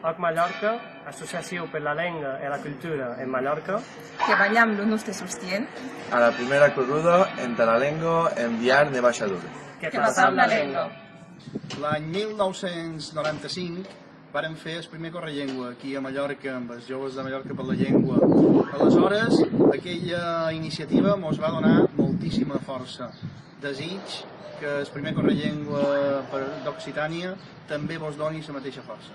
OC Mallorca, Associació per la Llengua i la Cultura en Mallorca, que ballam lo nostre sostien, a la primera corruda entre la llengua enviar de baixador. que passam la llengua. L'any 1995 vàrem fer el primer Correllengua aquí a Mallorca, amb els joves de Mallorca per la llengua. Aleshores, aquella iniciativa ens va donar moltíssima força. Desig que el primer Correllengua d'Occitània també vos doni la mateixa força.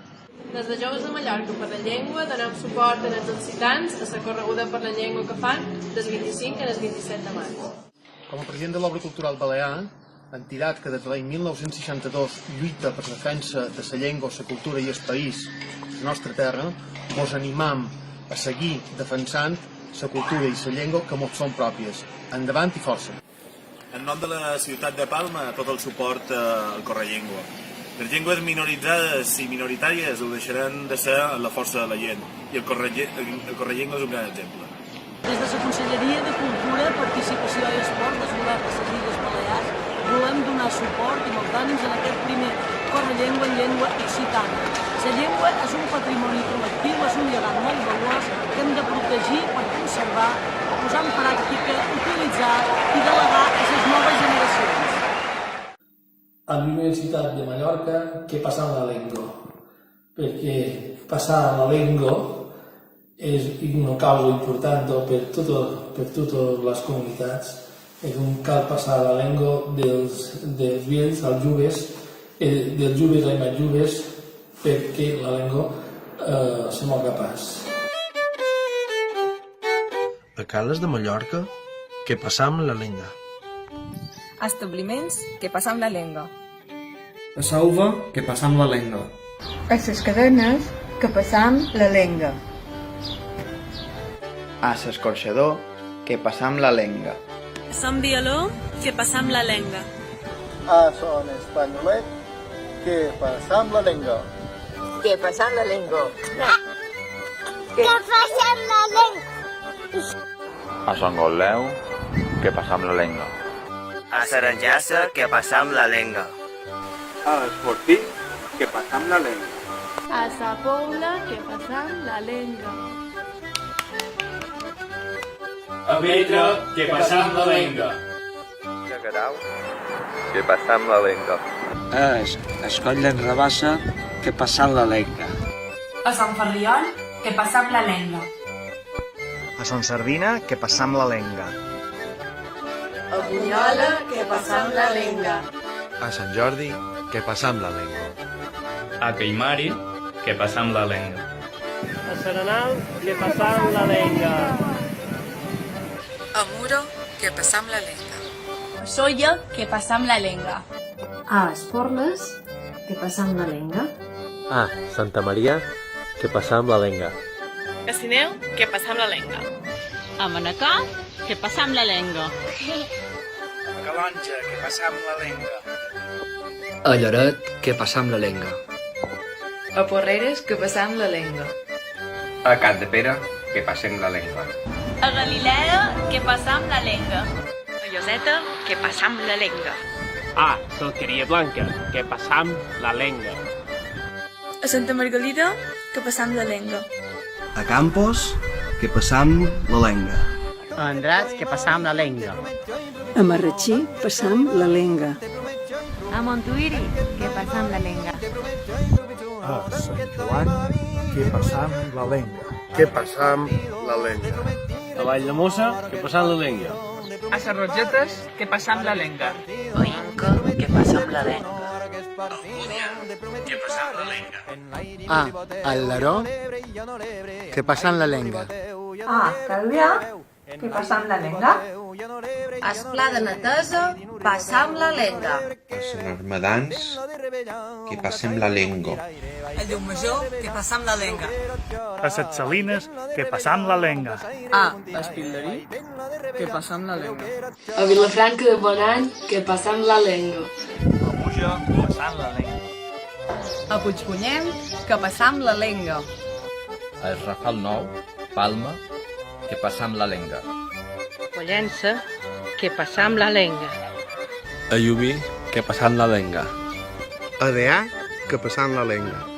Des de Joves de Mallorca per la Llengua donem suport als occitans a la correguda per la llengua que fan del 25 al 27 de maig. Com a president de l'Obra Cultural Balear, entitat que des de l'any 1962 lluita per la defensa de la llengua, la cultura i el país, la nostra terra, ens animam a seguir defensant la cultura i la llengua que ens són pròpies. Endavant i força! En nom de la ciutat de Palma, tot el suport al Correllengua. Les llengües minoritzades i minoritàries ho deixaran de ser la força de la gent, i el Correllengua és un gran exemple. Des de la Conselleria de Cultura, Participació i Esport del Govern de les Illes Balears volem donar suport i molts ànims en aquest primer Correllengua en llengua occitana. La llengua és un patrimoni col·lectiu, és un llegat molt valuós que hem de protegir per conservar, posar en pràctica, utilitzar i delegar a les noves generacions. A la Universitat de Mallorca que passa amb la llengua, perquè passar la llengua és una causa important per totes les comunitats. Cal passar la llengua dels vells als joves, dels joves als més joves, perquè la llengua se moga pas. A Cales de Mallorca que passam la llengua. Establiments que passam la llengua. A Sauva que passam la llengua. A les cadenes que passam la llengua. A l'escorxador que passam la llengua. A Sant Vialó que passam la llengua. A Son Espanyolet que passam la llengua. Que passam la llengua. Que passam la llengua. A Sant Gotleu que passam la llengua. A Saranjassa que passam la lenga. A Esportí que passam la lenga. A Sa Pobla que passam la lenga. A Vedra que passam la lenga. A Garau que passam la lenga. A Escoll d'en Rabassa que passam la lenga. A Sant Ferriol que passam la lenga. A Son Sardina que passam la lenga. A Bunyola que passam la lenga. A Sant Jordi que passam la lenga. A Caimari que passam la lenga. A Serenal que passam la lenga. A Muro que passam la lenga. A Solla que passam la lenga. A Esporles que passam la lenga. A Santa Maria que passam la lenga. A Sineu que passam la lenga. A Manacor que passam la lenga. A Calonja que passam la lenga. A Lloret que passam la lenga. A Porreres que passam la lenga. A Capdepera que passem la lenga. A Galilea que passam la lenga. A Lloseta que passam la lenga. A Salqueria Blanca que passam la lenga. A Santa Margalida que passam la lenga. A Campos que passam la lenga. A Andràs que passam la lenga. A Marratxí passam la lenga. A Montuïri que passam la lenga. A Sant Joan que passam la lenga. Que passam la lenga. A Valldemossa que passam la lenga. A Ses Rogetes que passam la lenga. A Inca que passam la lenga. A Alcúdia que passam la lenga. A Alaró que passam la lenga. A Calvià que passam la lenga. A Esplà de Netesa passam la lenga. A Sant Armadans que passem la lenga. A Llumajor que passam la lenga. A Ses Salines que passam la lenga. A Espilderí que passam la lenga. A Vilafranca de Bonany que passam la lenga. A Buja que passam la lenga. A Puigpunyent que passam la lenga. A El Rafal Nou, Palma, que passam la lenga. A Pollença que passam la lenga. A Llubí que passam la lenga. A Deà que passam la lenga.